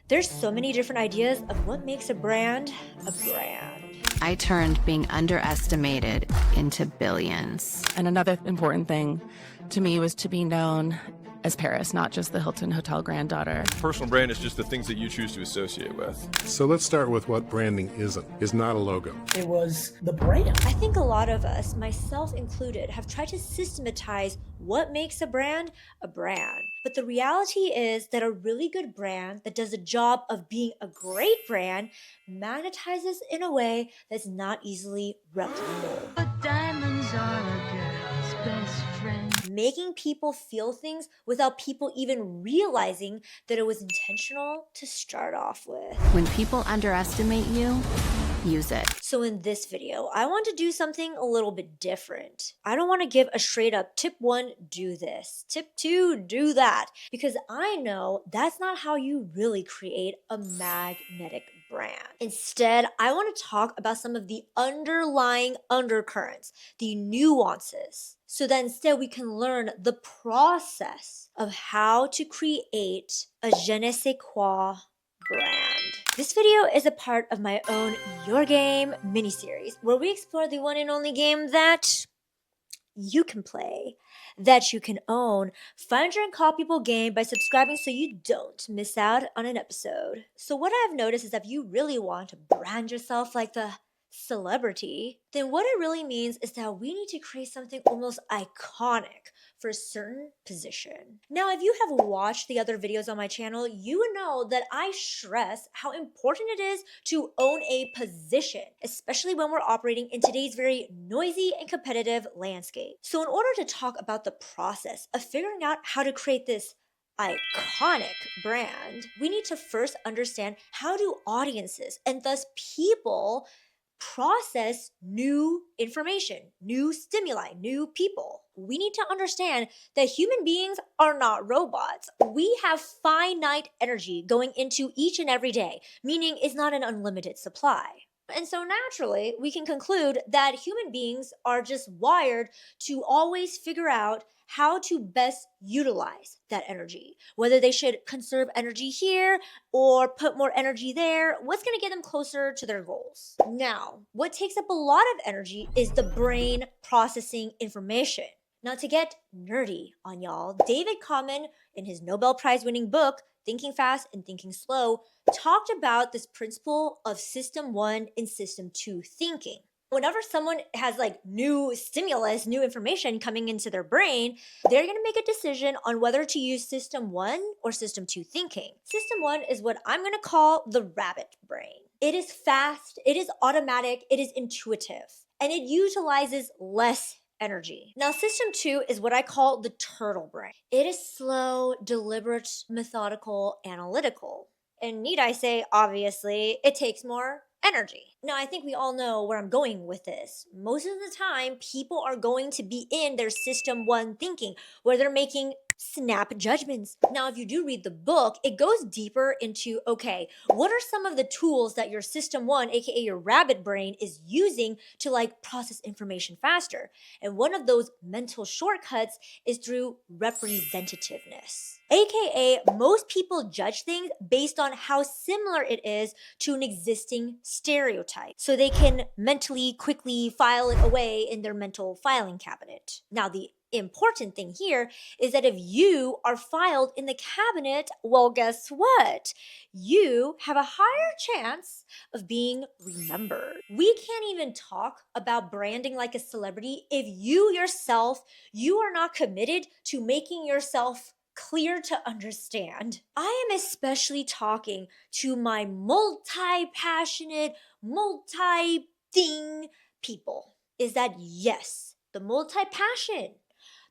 There's so many different ideas of what makes a brand a brand. I turned being underestimated into billions. And another important thing to me was to be known as Paris, not just the Hilton Hotel granddaughter. Personal brand is just the things that you choose to associate with. So let's start with what branding is not a logo. It was the brand. I think a lot of us, myself included, have tried to systematize what makes a brand a brand. But the reality is that a really good brand that does a job of being a great brand magnetizes in a way that's not easily replicable. But diamonds are a girl's best friend. Making people feel things without people even realizing that it was intentional to start off with. When people underestimate you, use it. So in this video, I want to do something a little bit different. I don't want to give a straight up tip 1, do this. Tip 2, do that. Because I know that's not how you really create a magnetic brand. Instead, I want to talk about some of the underlying undercurrents, the nuances, so that instead we can learn the process of how to create a je ne sais quoi brand. This video is a part of my own Your Game miniseries, where we explore the one and only game that you can play, that you can own. Find your incomparable game by subscribing so you don't miss out on an episode. So what I've noticed is that if you really want to brand yourself like the celebrity, then what it really means is that we need to create something almost iconic for a certain position. Now, if you have watched the other videos on my channel, you would know that I stress how important it is to own a position, especially when we're operating in today's very noisy and competitive landscape. So in order to talk about the process of figuring out how to create this iconic brand, we need to first understand how do audiences and thus people process new information, new stimuli, new people. We need to understand that human beings are not robots. We have finite energy going into each and every day, meaning it's not an unlimited supply. And so naturally, we can conclude that human beings are just wired to always figure out how to best utilize that energy, whether they should conserve energy here or put more energy there, what's going to get them closer to their goals. Now, what takes up a lot of energy is the brain processing information. Now, to get nerdy on y'all, David Kahneman, in his Nobel Prize winning book, Thinking Fast and Thinking Slow, talked about this principle of system 1 and system 2 thinking. Whenever someone has like new stimulus, new information coming into their brain, they're going to make a decision on whether to use system 1 or system 2 thinking. System 1 is what I'm going to call the rabbit brain. It is fast, it is automatic, it is intuitive, and it utilizes less energy. Now, system 2 is what I call the turtle brain. It is slow, deliberate, methodical, analytical. And need I say, obviously, it takes more energy. Now, I think we all know where I'm going with this. Most of the time, people are going to be in their system 1 thinking, where they're making snap judgments. Now, if you do read the book, it goes deeper into, okay, what are some of the tools that your system 1, aka your rabbit brain, is using to like process information faster? And one of those mental shortcuts is through representativeness. AKA, most people judge things based on how similar it is to an existing stereotype, so they can mentally quickly file it away in their mental filing cabinet. Now, the important thing here is that if you are filed in the cabinet, well, guess what? You have a higher chance of being remembered. We can't even talk about branding like a celebrity if you yourself, you are not committed to making yourself clear to understand. I am especially talking to my multi-passionate, multi-thing people, is that yes, the multi-passion,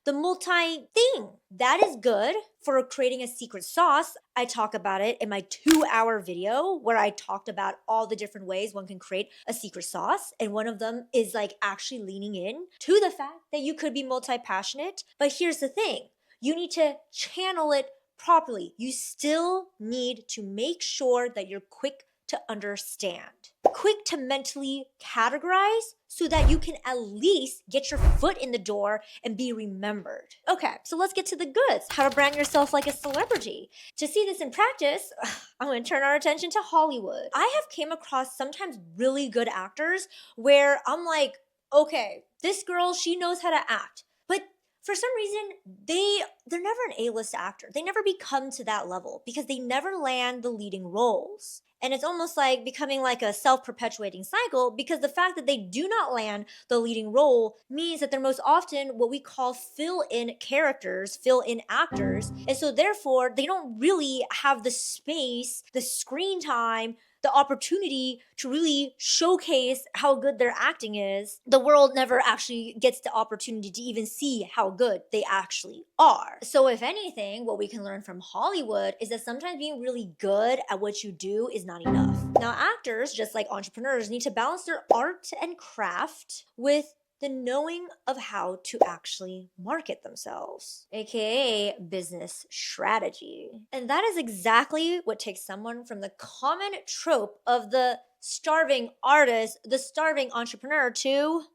the multi-thing, that is good for creating a secret sauce. I talk about it in my 2-hour video where I talked about all the different ways one can create a secret sauce. And one of them is like actually leaning in to the fact that you could be multi-passionate. But here's the thing. You need to channel it properly. You still need to make sure that you're quick to understand, quick to mentally categorize so that you can at least get your foot in the door and be remembered. Okay, so let's get to the goods. How to brand yourself like a celebrity. To see this in practice, I'm going to turn our attention to Hollywood. I have came across sometimes really good actors where I'm like, okay, this girl, she knows how to act. But for some reason, they're never an A-list actor. They never become to that level because they never land the leading roles. And it's almost like becoming like a self-perpetuating cycle because the fact that they do not land the leading role means that they're most often what we call fill-in characters, fill-in actors. And so therefore, they don't really have the space, the screen time, the opportunity to really showcase how good their acting is. The world never actually gets the opportunity to even see how good they actually are. So if anything, what we can learn from Hollywood is that sometimes being really good at what you do is not enough. Now, actors, just like entrepreneurs, need to balance their art and craft with the knowing of how to actually market themselves, aka business strategy. And that is exactly what takes someone from the common trope of the starving artist, the starving entrepreneur, to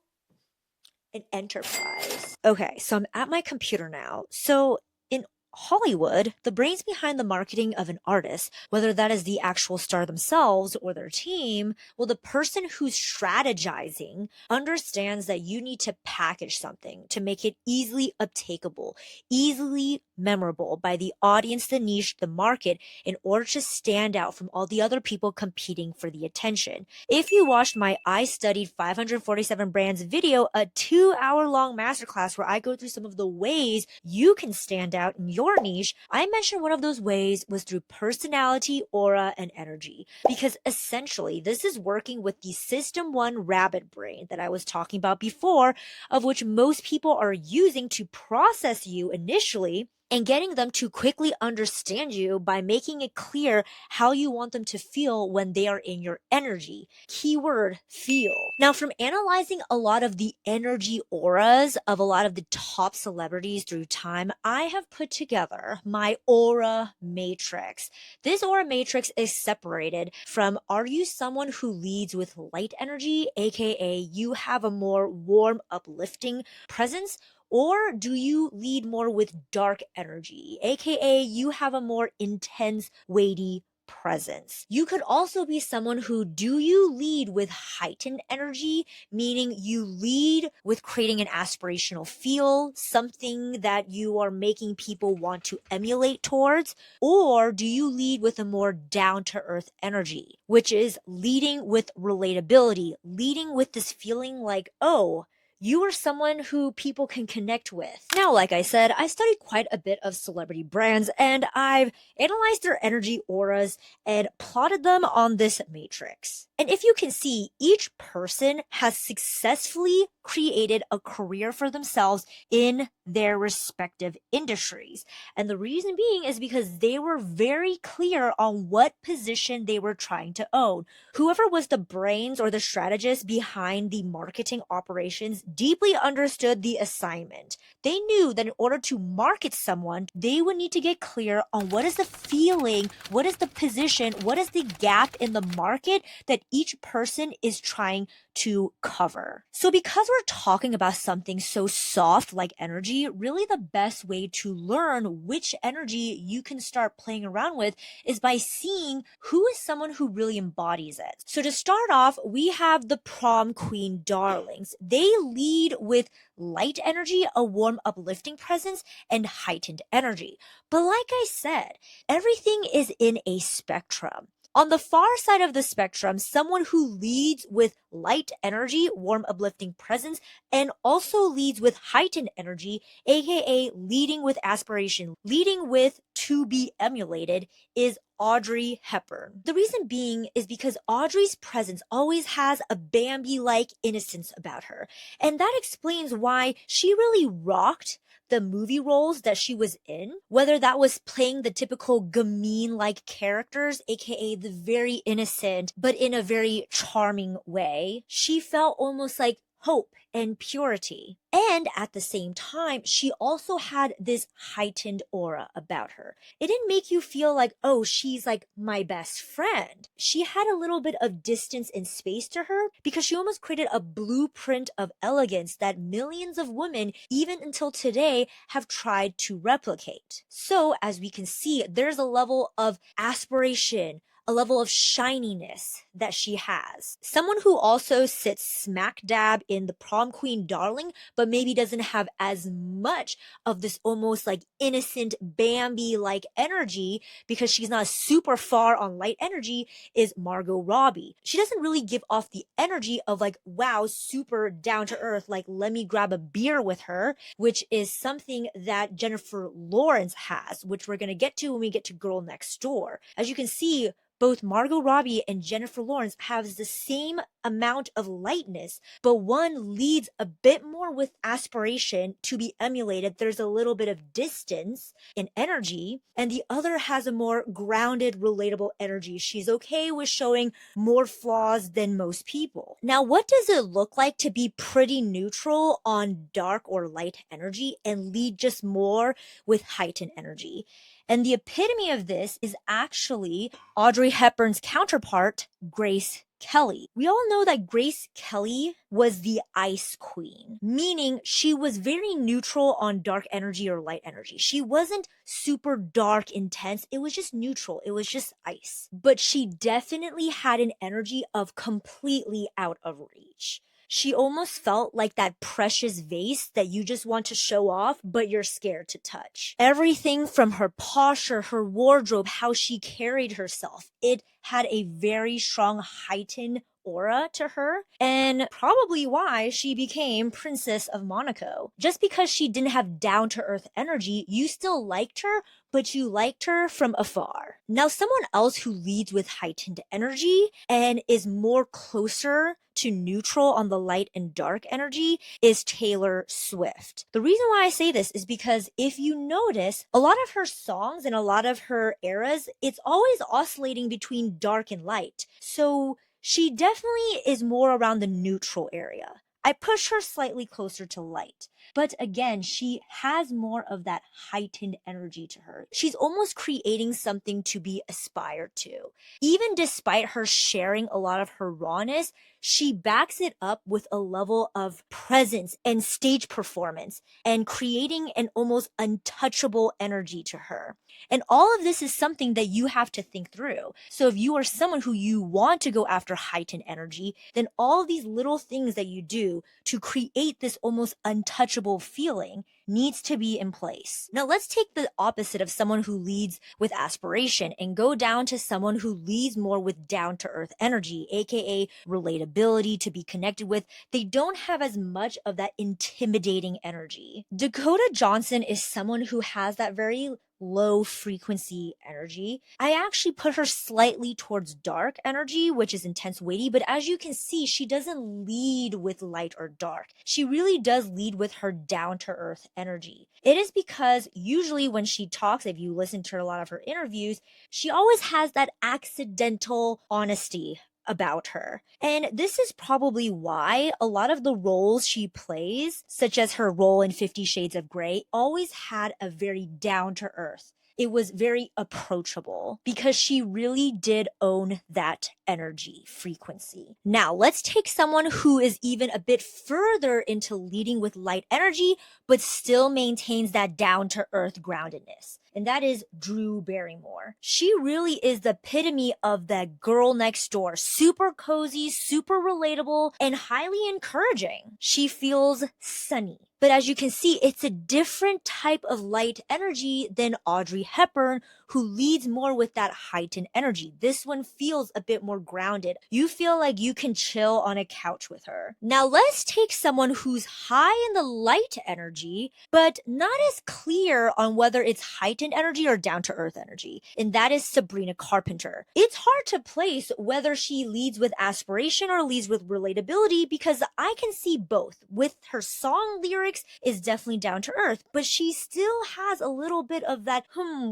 an enterprise. Okay, so I'm at my computer now. So in Hollywood, the brains behind the marketing of an artist, whether that is the actual star themselves or their team, well, the person who's strategizing understands that you need to package something to make it easily uptakeable, easily memorable by the audience, the niche, the market, in order to stand out from all the other people competing for the attention. If you watched my I Studied 547 Brands video, a 2-hour-long masterclass where I go through some of the ways you can stand out in your niche, I mentioned one of those ways was through personality, aura, and energy. Because essentially, this is working with the System 1 rabbit brain that I was talking about before, of which most people are using to process you initially, and getting them to quickly understand you by making it clear how you want them to feel when they are in your energy. Keyword, feel. Now, from analyzing a lot of the energy auras of a lot of the top celebrities through time, I have put together my aura matrix. This aura matrix is separated from, are you someone who leads with light energy, aka you have a more warm, uplifting presence? Or do you lead more with dark energy, aka you have a more intense, weighty presence? You could also be someone who, do you lead with heightened energy, meaning you lead with creating an aspirational feel, something that you are making people want to emulate towards? Or do you lead with a more down-to-earth energy, which is leading with relatability, leading with this feeling like, oh, you are someone who people can connect with. Now, like I said, I studied quite a bit of celebrity brands and I've analyzed their energy auras and plotted them on this matrix. And if you can see, each person has successfully created a career for themselves in their respective industries. And the reason being is because they were very clear on what position they were trying to own. Whoever was the brains or the strategist behind the marketing operations deeply understood the assignment. They knew that in order to market someone, they would need to get clear on what is the feeling, what is the position, what is the gap in the market that each person is trying to cover. So because we're talking about something so soft like energy, really the best way to learn which energy you can start playing around with is by seeing who is someone who really embodies it. So to start off, we have the prom queen darlings. They lead with light energy, a warm, uplifting presence, and heightened energy. But like I said, everything is in a spectrum. On the far side of the spectrum, someone who leads with light energy, warm, uplifting presence, and also leads with heightened energy, aka leading with aspiration, leading with to be emulated, is Audrey Hepburn. The reason being is because Audrey's presence always has a Bambi-like innocence about her. And that explains why she really rocked the movie roles that she was in, whether that was playing the typical Gamine-like characters, aka the very innocent, but in a very charming way. She felt almost like hope and purity. And at the same time, she also had this heightened aura about her. It didn't make you feel like, oh, she's like my best friend. She had a little bit of distance and space to her because she almost created a blueprint of elegance that millions of women, even until today, have tried to replicate. So as we can see, there's a level of aspiration, a level of shininess that she has. Someone who also sits smack dab in the prom queen darling, but maybe doesn't have as much of this almost like innocent Bambi-like energy because she's not super far on light energy, is Margot Robbie. She doesn't really give off the energy of like, wow, super down to earth, like let me grab a beer with her, which is something that Jennifer Lawrence has, which we're going to get to when we get to Girl Next Door. As you can see, both Margot Robbie and Jennifer Lawrence have the same amount of lightness, but one leads a bit more with aspiration to be emulated. There's a little bit of distance in energy, and the other has a more grounded, relatable energy. She's okay with showing more flaws than most people. Now, what does it look like to be pretty neutral on dark or light energy and lead just more with heightened energy? And the epitome of this is actually Audrey Hepburn's counterpart, Grace Kelly. We all know that Grace Kelly was the ice queen, meaning she was very neutral on dark energy or light energy. She wasn't super dark intense. It was just neutral. It was just ice. But she definitely had an energy of completely out of reach. She almost felt like that precious vase that you just want to show off, but you're scared to touch. Everything from her posture, her wardrobe, how she carried herself, it had a very strong heightened aura to her, and probably why she became Princess of Monaco. Just because she didn't have down-to-earth energy, you still liked her, but you liked her from afar. Now, someone else who leads with heightened energy and is more closer to neutral on the light and dark energy is Taylor Swift. The reason why I say this is because if you notice, a lot of her songs and a lot of her eras, it's always oscillating between dark and light. So she definitely is more around the neutral area. I push her slightly closer to light. But again, she has more of that heightened energy to her. She's almost creating something to be aspired to. Even despite her sharing a lot of her rawness, she backs it up with a level of presence and stage performance and creating an almost untouchable energy to her. And all of this is something that you have to think through. So if you are someone who you want to go after heightened energy, then all these little things that you do to create this almost untouchable feeling needs to be in place. Now let's take the opposite of someone who leads with aspiration and go down to someone who leads more with down-to-earth energy, aka relatability, to be connected with. They don't have as much of that intimidating energy. Dakota Johnson is someone who has that very low frequency energy. I actually put her slightly towards dark energy, which is intense, weighty, but as you can see, she doesn't lead with light or dark. She really does lead with her down to earth energy. It is because usually when she talks, if you listen to a lot of her interviews, she always has that accidental honesty about her. And this is probably why a lot of the roles she plays, such as her role in 50 Shades of Grey, always had a very down to earth. It was very approachable because she really did own that energy frequency. Now, let's take someone who is even a bit further into leading with light energy, but still maintains that down to earth groundedness. And that is Drew Barrymore. She really is the epitome of that girl next door. Super cozy, super relatable, and highly encouraging. She feels sunny. But as you can see, it's a different type of light energy than Audrey Hepburn, who leads more with that heightened energy. This one feels a bit more grounded. You feel like you can chill on a couch with her. Now let's take someone who's high in the light energy, but not as clear on whether it's heightened energy or down to earth energy. And that is Sabrina Carpenter. It's hard to place whether she leads with aspiration or leads with relatability because I can see both. With her song lyrics, is definitely down to earth, but she still has a little bit of that,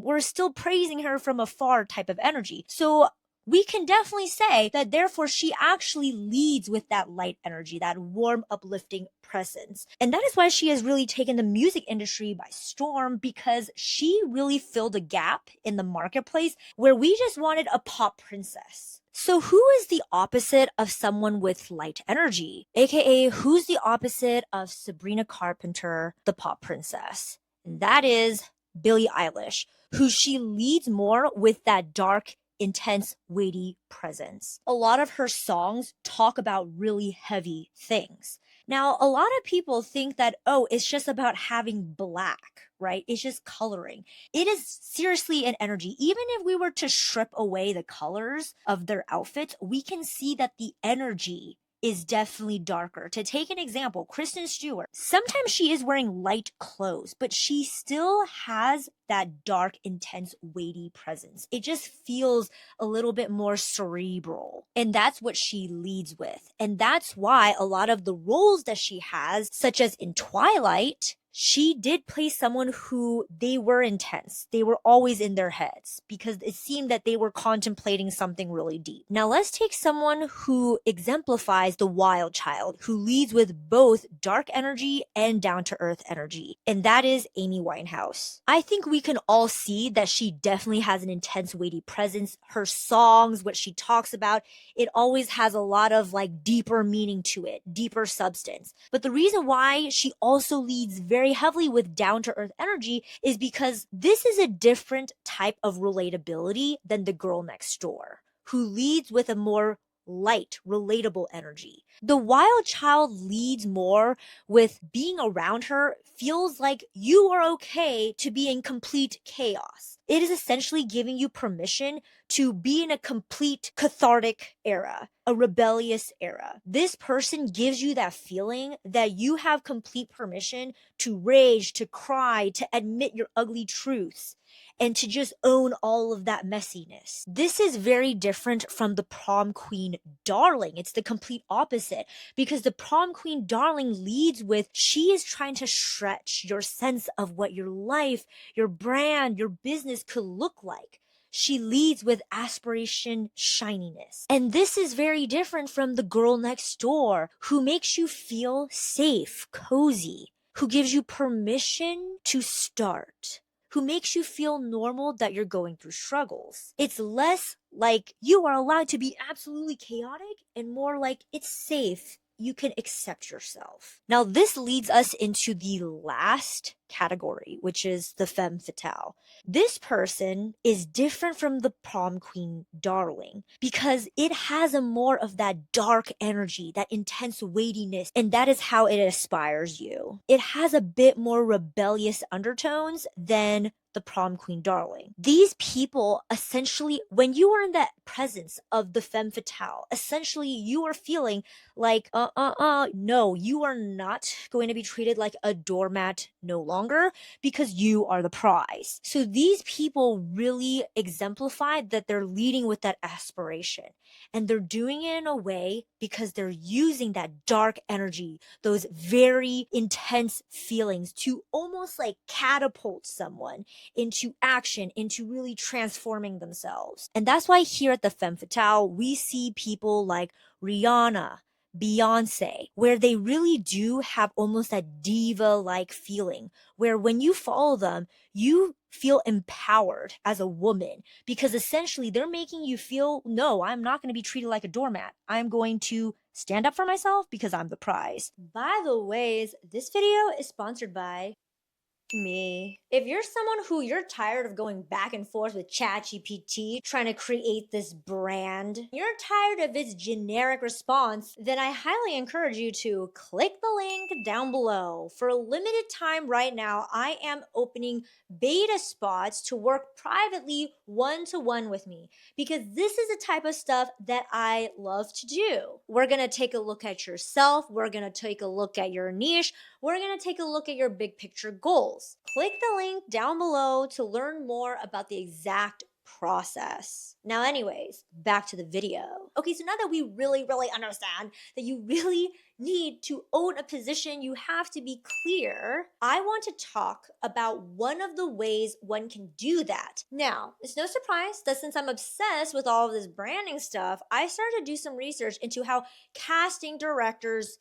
we're still praising her from afar type of energy. So we can definitely say that therefore she actually leads with that light energy, that warm, uplifting presence. And that is why she has really taken the music industry by storm, because she really filled a gap in the marketplace where we just wanted a pop princess. So who is the opposite of someone with light energy? AKA, who's the opposite of Sabrina Carpenter, the pop princess? And that is Billie Eilish, who she leads more with that dark, intense, weighty presence. A lot of her songs talk about really heavy things. Now, a lot of people think that, oh, it's just about having black, right? It's just coloring. It is seriously an energy. Even if we were to strip away the colors of their outfits, we can see that the energy is definitely darker. To take an example, Kristen Stewart, sometimes she is wearing light clothes, but she still has that dark, intense, weighty presence. It just feels a little bit more cerebral. And that's what she leads with. And that's why a lot of the roles that she has, such as in Twilight, she did play someone who they were intense. They were always in their heads because it seemed that they were contemplating something really deep. Now let's take someone who exemplifies the wild child, who leads with both dark energy and down-to-earth energy. And that is Amy Winehouse. I think we can all see that she definitely has an intense, weighty presence. Her songs, what she talks about, it always has a lot of like deeper meaning to it, deeper substance. But the reason why she also leads very heavily with down-to-earth energy is because this is a different type of relatability than the girl next door, who leads with a more light, relatable energy. The wild child leads more with being around her feels like you are okay to be in complete chaos. It is essentially giving you permission to be in a complete cathartic era, a rebellious era. This person gives you that feeling that you have complete permission to rage, to cry, to admit your ugly truths, and to just own all of that messiness. This is very different from the prom queen darling. It's the complete opposite, because the prom queen darling leads with she is trying to stretch your sense of what your life, your brand, your business could look like. She leads with aspiration, shininess. And this is very different from the girl next door, who makes you feel safe, cozy, who gives you permission to start, who makes you feel normal that you're going through struggles. It's less like you are allowed to be absolutely chaotic and more like it's safe. You can accept yourself. Now, this leads us into the last category, which is the femme fatale. This person is different from the prom queen darling because it has a more of that dark energy, that intense weightiness, and that is how it inspires you. It has a bit more rebellious undertones than the prom queen darling. These people essentially, when you are in that presence of the femme fatale, essentially you are feeling like, no, you are not going to be treated like a doormat no longer because you are the prize. So these people really exemplify that they're leading with that aspiration, and they're doing it in a way because they're using that dark energy, those very intense feelings to almost like catapult someone into action, into really transforming themselves. And that's why here at the Femme Fatale, we see people like Rihanna, Beyonce, where they really do have almost that diva-like feeling, where when you follow them, you feel empowered as a woman because essentially they're making you feel, no, I'm not going to be treated like a doormat. I'm going to stand up for myself because I'm the prize. By the ways, this video is sponsored by me. If you're someone who you're tired of going back and forth with ChatGPT trying to create this brand, you're tired of its generic response, then I highly encourage you to click the link down below. For a limited time right now, I am opening beta spots to work privately one-to-one with me because this is the type of stuff that I love to do. We're gonna take a look at yourself. We're gonna take a look at your niche. We're going to take a look at your big picture goals. Click the link down below to learn more about the exact process. Now, anyways, back to the video. Okay, so now that we really understand that you really need to own a position, you have to be clear. I want to talk about one of the ways one can do that. Now, it's no surprise that since I'm obsessed with all of this branding stuff, I started to do some research into how casting directors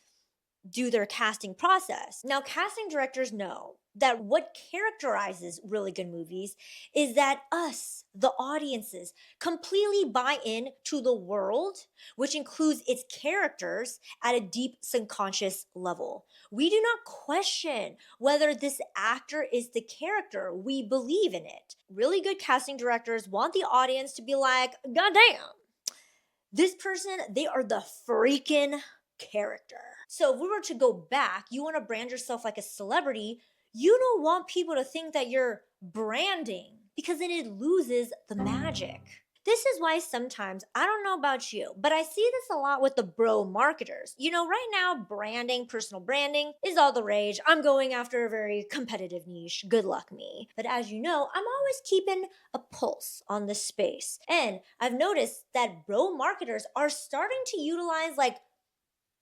do their casting process. Now, casting directors know that what characterizes really good movies is that us, the audiences, completely buy in to the world, which includes its characters at a deep subconscious level. We do not question whether this actor is the character. We believe in it. Really good casting directors want the audience to be like, God damn, this person, they are the freaking character. So if we were to go back, you want to brand yourself like a celebrity, you don't want people to think that you're branding because then it loses the magic. This is why sometimes, I don't know about you, but I see this a lot with the bro marketers. You know, right now, branding, personal branding is all the rage. I'm going after a very competitive niche. Good luck me. But as you know, I'm always keeping a pulse on this space. And I've noticed that bro marketers are starting to utilize like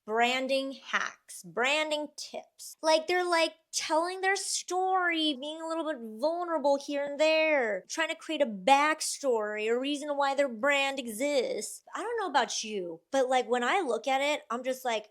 branding hacks, branding tips. Like they're like telling their story, being a little bit vulnerable here and there, trying to create a backstory, a reason why their brand exists. I don't know about you, but like when I look at it, I'm just like,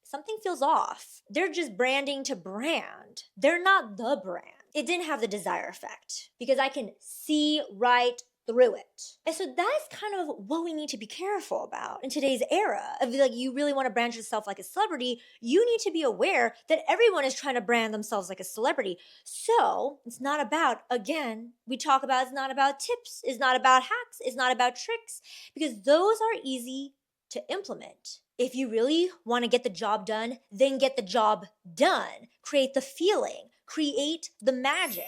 something feels off. They're just branding to brand. They're not the brand. It didn't have the desired effect because I can see right through it. And so that's kind of what we need to be careful about in today's era of like, you really want to brand yourself like a celebrity, you need to be aware that everyone is trying to brand themselves like a celebrity. So it's not about, again, we talk about it's not about tips, it's not about hacks, it's not about tricks, because those are easy to implement. If you really want to get the job done, then get the job done. Create the feeling, create the magic.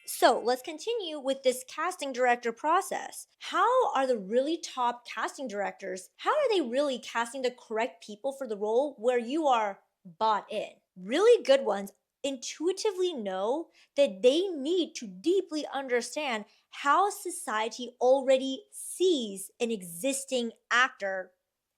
So let's continue with this casting director process. How are the really top casting directors, how are they really casting the correct people for the role where you are bought in? Really good ones intuitively know that they need to deeply understand how society already sees an existing actor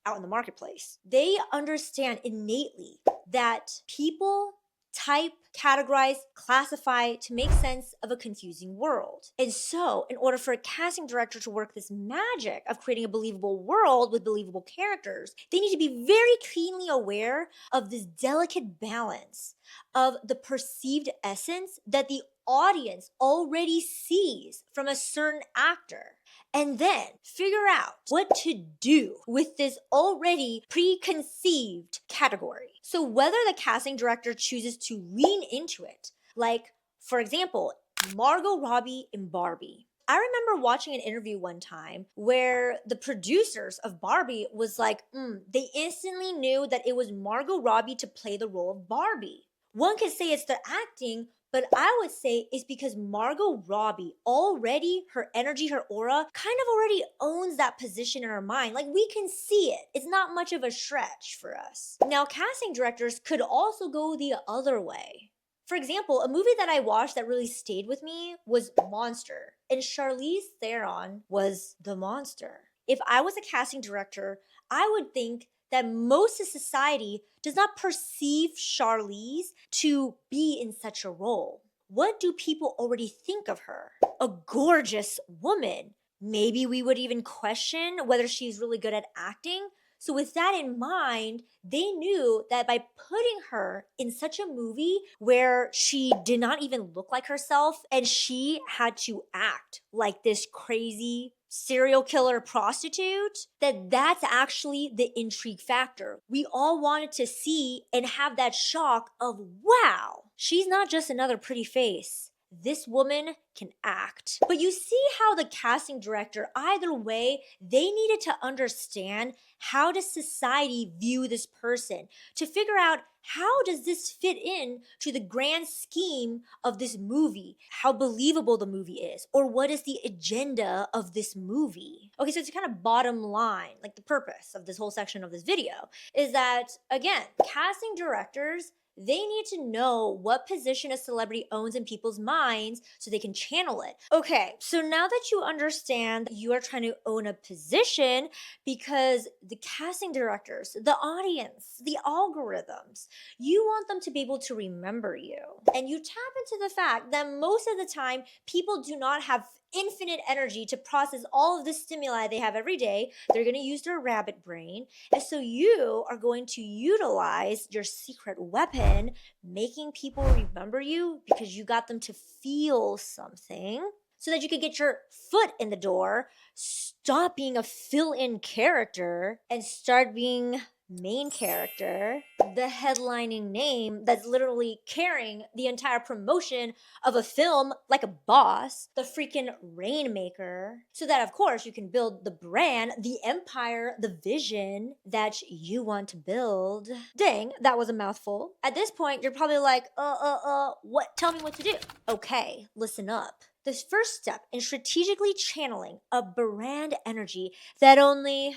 out in the marketplace. They understand innately that people type, categorize, classify to make sense of a confusing world. And so, in order for a casting director to work this magic of creating a believable world with believable characters, they need to be very keenly aware of this delicate balance of the perceived essence that the audience already sees from a certain actor. And then figure out what to do with this already preconceived category. So whether the casting director chooses to lean into it, like, for example, Margot Robbie in Barbie. I remember watching an interview one time where the producers of Barbie was like, they instantly knew that it was Margot Robbie to play the role of Barbie. One could say it's the acting, but I would say it's because Margot Robbie already, her energy, her aura, kind of already owns that position in our mind. Like we can see it. It's not much of a stretch for us. Now, casting directors could also go the other way. For example, a movie that I watched that really stayed with me was Monster, and Charlize Theron was the monster. If I was a casting director, I would think that most of society does not perceive Charlize to be in such a role. What do people already think of her? A gorgeous woman. Maybe we would even question whether she's really good at acting. So with that in mind, they knew that by putting her in such a movie where she did not even look like herself and she had to act like this crazy serial killer prostitute, that's actually the intrigue factor. We all wanted to see and have that shock of, wow, she's not just another pretty face. This woman can act. But you see how the casting director, either way, they needed to understand how does society view this person to figure out how does this fit in to the grand scheme of this movie, how believable the movie is, or what is the agenda of this movie. Okay, so it's kind of bottom line, like the purpose of this whole section of this video is that, again, casting directors, They need to know what position a celebrity owns in people's minds so they can channel it. Okay, so now that you understand you are trying to own a position because the casting directors, the audience, the algorithms, you want them to be able to remember you. And you tap into the fact that most of the time, people do not have infinite energy to process all of the stimuli they have every day. They're going to use their rabbit brain. And so you are going to utilize your secret weapon, making people remember you because you got them to feel something so that you could get your foot in the door, stop being a fill-in character, and start being main character, the headlining name that's literally carrying the entire promotion of a film like a boss, the freaking rainmaker, so that of course you can build the brand, the empire, the vision that you want to build. Dang, that was a mouthful. At this point, you're probably like, what? Tell me what to do. Okay, listen up. This first step in strategically channeling a brand energy that only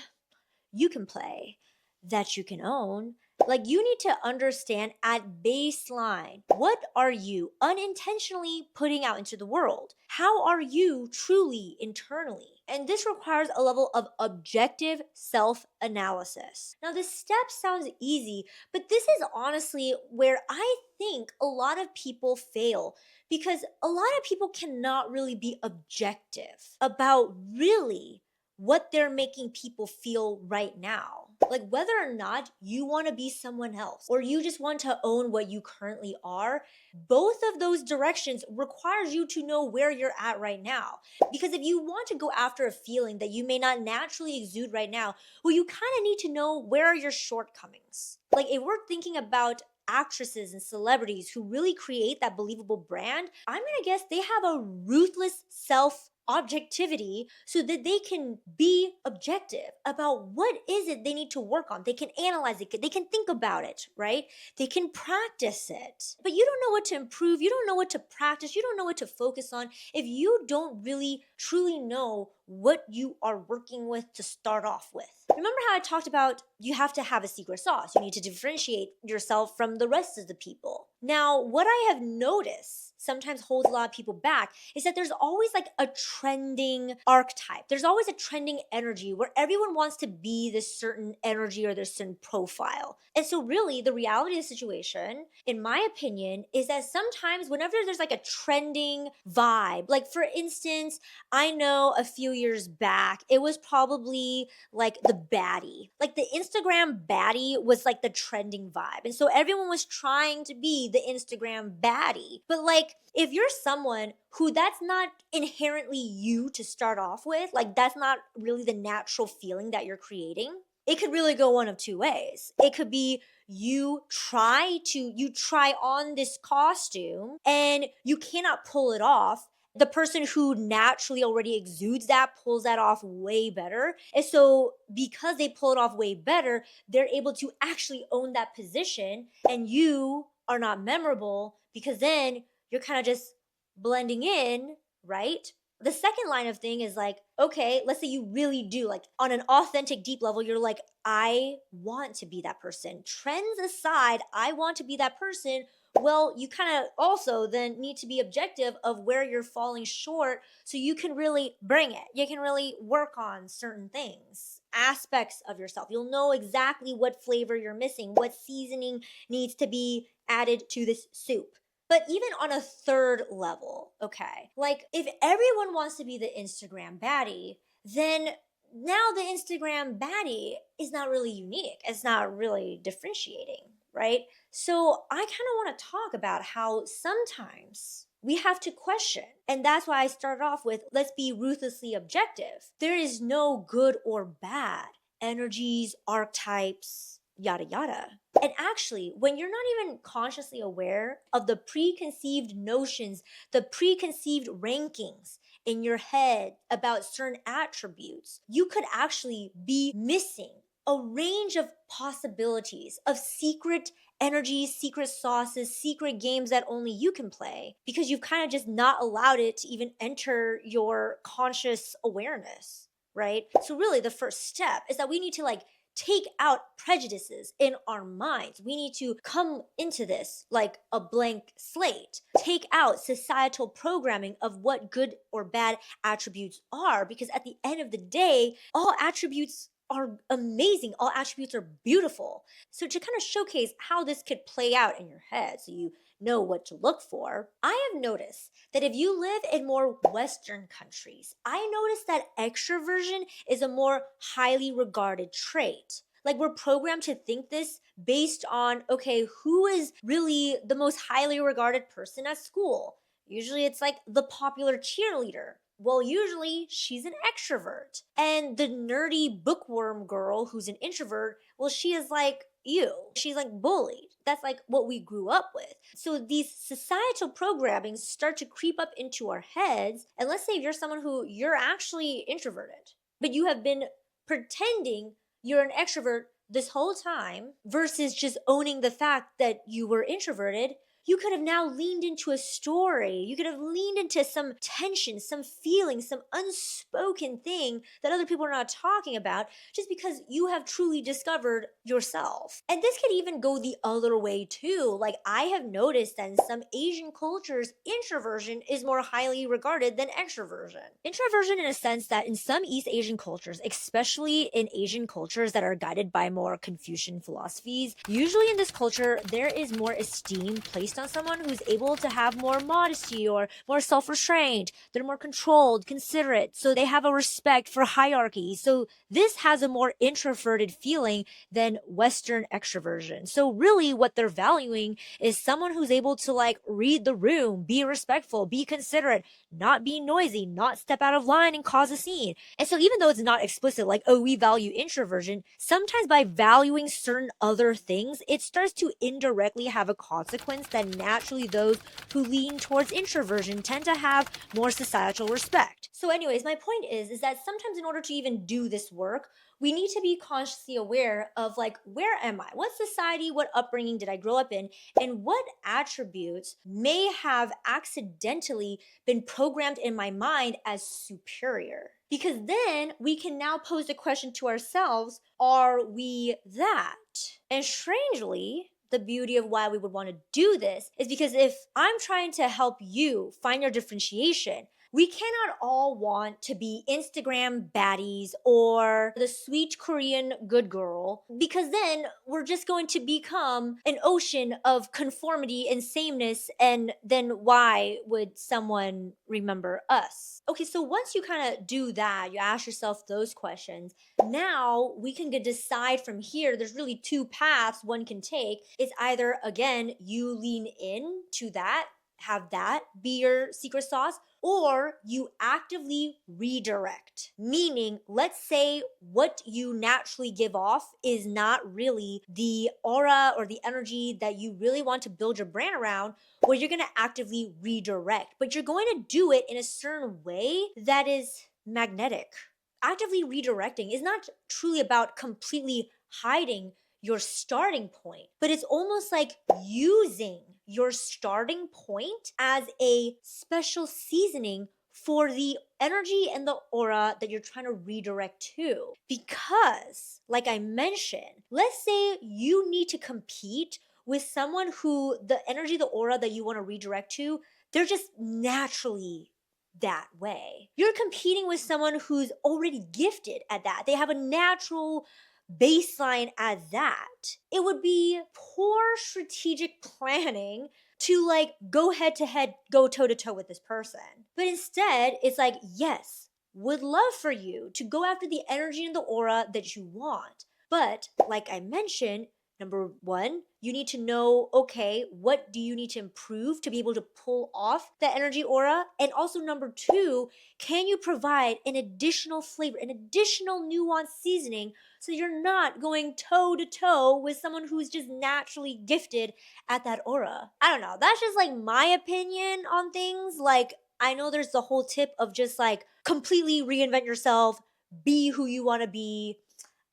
you can play, that you can own. Like, you need to understand at baseline, what are you unintentionally putting out into the world? How are you truly internally? And this requires a level of objective self-analysis. Now, this step sounds easy, but this is honestly where I think a lot of people fail, because a lot of people cannot really be objective about really what they're making people feel right now. Like, whether or not you want to be someone else or you just want to own what you currently are, both of those directions requires you to know where you're at right now. Because if you want to go after a feeling that you may not naturally exude right now, well, you kind of need to know where are your shortcomings. Like, if we're thinking about actresses and celebrities who really create that believable brand, I'm gonna guess they have a ruthless objectivity so that they can be objective about what is it they need to work on. They can analyze it, they can think about it, right? They can practice it. But you don't know what to improve, you don't know what to practice, you don't know what to focus on if you don't really truly know what you are working with to start off with. Remember how I talked about you have to have a secret sauce. You need to differentiate yourself from the rest of the people. Now, what I have noticed sometimes holds a lot of people back is that there's always like a trending archetype. There's always a trending energy where everyone wants to be this certain energy or this certain profile. And so really the reality of the situation, in my opinion, is that sometimes whenever there's like a trending vibe, like for instance, I know a few years back, it was probably like the baddie. Like the Instagram baddie was like the trending vibe. And so everyone was trying to be the Instagram baddie. But like, if you're someone who that's not inherently you to start off with, like that's not really the natural feeling that you're creating, it could really go one of two ways. It could be you try on this costume and you cannot pull it off. The person who naturally already exudes that pulls that off way better. And so because they pull it off way better, they're able to actually own that position, and you are not memorable because then you're kind of just blending in, right? The second line of thing is like, okay, let's say you really do, like on an authentic, deep level, you're like, I want to be that person. Trends aside, I want to be that person. Well, you kind of also then need to be objective of where you're falling short so you can really bring it. You can really work on certain things, aspects of yourself. You'll know exactly what flavor you're missing, what seasoning needs to be added to this soup. But even on a third level, okay, like if everyone wants to be the Instagram baddie, then now the Instagram baddie is not really unique. It's not really differentiating, right? So I kind of want to talk about how sometimes we have to question. And that's why I started off with, let's be ruthlessly objective. There is no good or bad energies, archetypes, yada yada. And actually, when you're not even consciously aware of the preconceived notions, the preconceived rankings in your head about certain attributes, you could actually be missing a range of possibilities of secret energies, secret sauces, secret games that only you can play because you've kind of just not allowed it to even enter your conscious awareness, right? So really the first step is that we need to like take out prejudices in our minds. We need to come into this like a blank slate, take out societal programming of what good or bad attributes are, because at the end of the day, all attributes are amazing. All attributes are beautiful. So to kind of showcase how this could play out in your head so you know what to look for, I have noticed that if you live in more Western countries, I noticed that extroversion is a more highly regarded trait. Like we're programmed to think this based on, okay, who is really the most highly regarded person at school? Usually it's like the popular cheerleader. Well, usually she's an extrovert. And the nerdy bookworm girl who's an introvert, well, she is like you. She's like bullied. That's like what we grew up with. So these societal programming start to creep up into our heads. And let's say you're someone who you're actually introverted, but you have been pretending you're an extrovert this whole time versus just owning the fact that you were introverted. You could have now leaned into a story. You could have leaned into some tension, some feeling, some unspoken thing that other people are not talking about just because you have truly discovered yourself. And this could even go the other way too. Like I have noticed that in some Asian cultures, introversion is more highly regarded than extroversion. Introversion in a sense that in some East Asian cultures, especially in Asian cultures that are guided by more Confucian philosophies, usually in this culture, there is more esteem placed on someone who's able to have more modesty or more self-restraint. They're more controlled, considerate, so they have a respect for hierarchy. So this has a more introverted feeling than Western extroversion. So really what they're valuing is someone who's able to like read the room, be respectful, be considerate, not be noisy, not step out of line and cause a scene. And so even though it's not explicit, like, oh, we value introversion, sometimes by valuing certain other things, it starts to indirectly have a consequence that naturally those who lean towards introversion tend to have more societal respect. So anyways, my point is that sometimes in order to even do this work, we need to be consciously aware of like, where am I? What society, what upbringing did I grow up in? And what attributes may have accidentally been programmed in my mind as superior? Because then we can now pose the question to ourselves, are we that? And strangely, the beauty of why we would want to do this is because if I'm trying to help you find your differentiation, we cannot all want to be Instagram baddies or the sweet Korean good girl, because then we're just going to become an ocean of conformity and sameness, and then why would someone remember us? Okay, so once you kind of do that, you ask yourself those questions, now we can decide from here. There's really two paths one can take. It's either, again, you lean in to that, have that be your secret sauce, or you actively redirect. Meaning, let's say what you naturally give off is not really the aura or the energy that you really want to build your brand around, where you're going to actively redirect. But you're going to do it in a certain way that is magnetic. Actively redirecting is not truly about completely hiding your starting point, but it's almost like using your starting point as a special seasoning for the energy and the aura that you're trying to redirect to. Because, like I mentioned, let's say you need to compete with someone who the energy, the aura that you want to redirect to, they're just naturally that way. You're competing with someone who's already gifted at that. They have a natural baseline at that. It would be poor strategic planning to like go head to head, go toe to toe with this person. But instead, it's like, yes, would love for you to go after the energy and the aura that you want. But like I mentioned, number one, you need to know, okay, what do you need to improve to be able to pull off the energy aura? And also number two, can you provide an additional flavor, an additional nuanced seasoning so you're not going toe to toe with someone who's just naturally gifted at that aura? I don't know. That's just like my opinion on things. Like, I know there's the whole tip of just like completely reinvent yourself, be who you want to be.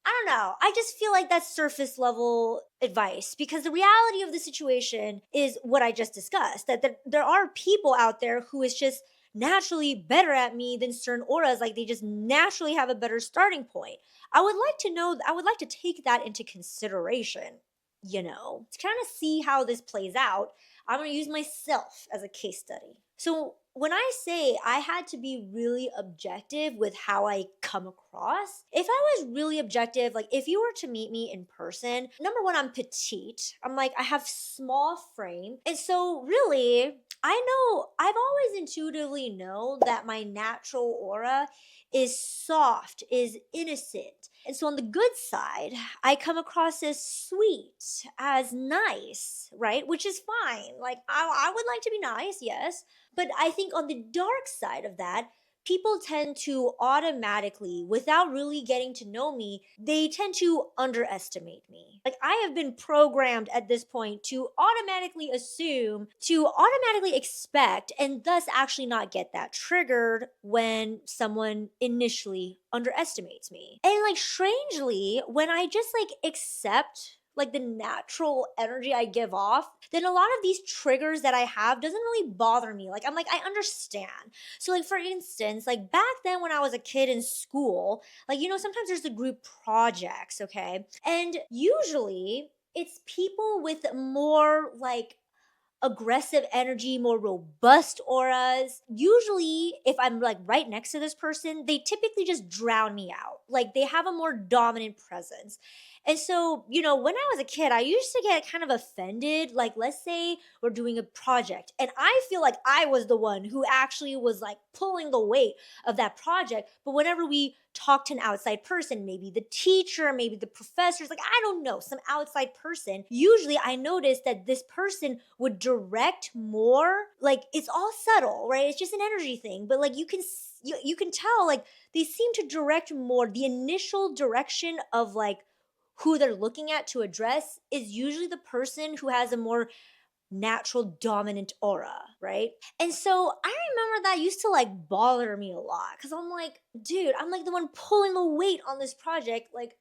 I don't know. I just feel like that's surface level advice, because the reality of the situation is what I just discussed, that there are people out there who is just naturally better at me than certain auras, like they just naturally have a better starting point. I would like to know, I would like to take that into consideration, to kind of see how this plays out. I'm going to use myself as a case study. So, when I say I had to be really objective with how I come across, if I was really objective, like if you were to meet me in person, number one, I'm petite. I'm like, I have small frame. And so, really, I know, I've always intuitively known that my natural aura is soft, is innocent. And so on the good side, I come across as sweet, as nice, right? Which is fine. Like, I would like to be nice, yes. But I think on the dark side of that, people tend to automatically, without really getting to know me, they tend to underestimate me. Like, I have been programmed at this point to automatically assume, to automatically expect, and thus actually not get that triggered when someone initially underestimates me. And like, strangely, when I just like accept like the natural energy I give off, then a lot of these triggers that I have doesn't really bother me. Like, I'm like, I understand. So like, for instance, like back then when I was a kid in school, like, sometimes there's the group projects, okay? And usually it's people with more like aggressive energy, more robust auras. Usually, if I'm like right next to this person, they typically just drown me out. Like they have a more dominant presence. And so, when I was a kid, I used to get kind of offended. Like, let's say we're doing a project, and I feel like I was the one who actually was like pulling the weight of that project. But whenever we talk to an outside person, maybe the teacher, maybe the professors, like I don't know, some outside person, usually I noticed that this person would direct more, like it's all subtle, right? It's just an energy thing, but like you can tell like they seem to direct more. The initial direction of like who they're looking at to address is usually the person who has a more natural dominant aura, right? And so I remember that used to like bother me a lot because I'm like, dude, I'm like the one pulling the weight on this project. Like,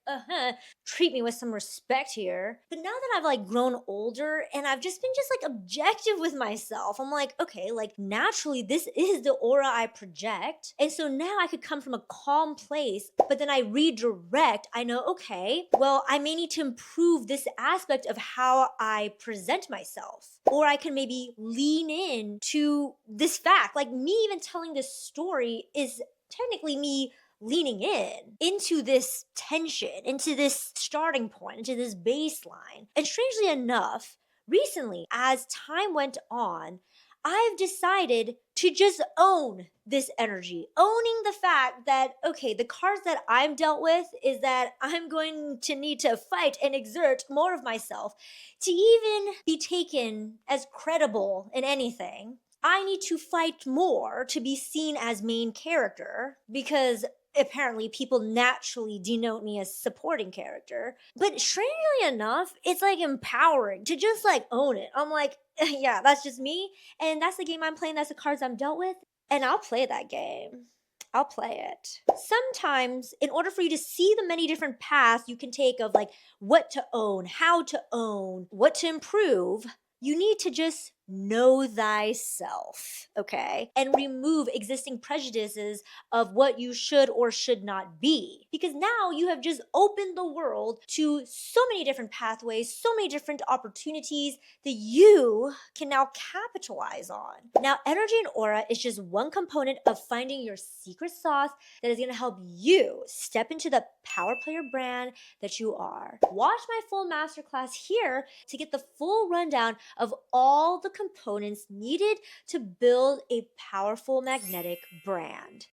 treat me with some respect here. But now that I've like grown older and I've just been just like objective with myself, I'm like, okay, like naturally this is the aura I project. And so now I could come from a calm place, but then I redirect. I know, okay, well, I may need to improve this aspect of how I present myself. Or I can maybe lean in to this fact. Like me even telling this story is technically me leaning in into this tension, into this starting point, into this baseline. And strangely enough, recently, as time went on, I've decided to just own this energy, owning the fact that, okay, the cards that I'm dealt with is that I'm going to need to fight and exert more of myself to even be taken as credible in anything. I need to fight more to be seen as main character because apparently people naturally denote me as supporting character. But strangely enough, it's like empowering to just like own it. I'm like, yeah, that's just me. And that's the game I'm playing. That's the cards I'm dealt with. And I'll play that game. I'll play it. Sometimes, in order for you to see the many different paths you can take of like what to own, how to own, what to improve, you need to just know thyself, okay? And remove existing prejudices of what you should or should not be. Because now you have just opened the world to so many different pathways, so many different opportunities that you can now capitalize on. Now, energy and aura is just one component of finding your secret sauce that is going to help you step into the power player brand that you are. Watch my full masterclass here to get the full rundown of all the components needed to build a powerful magnetic brand.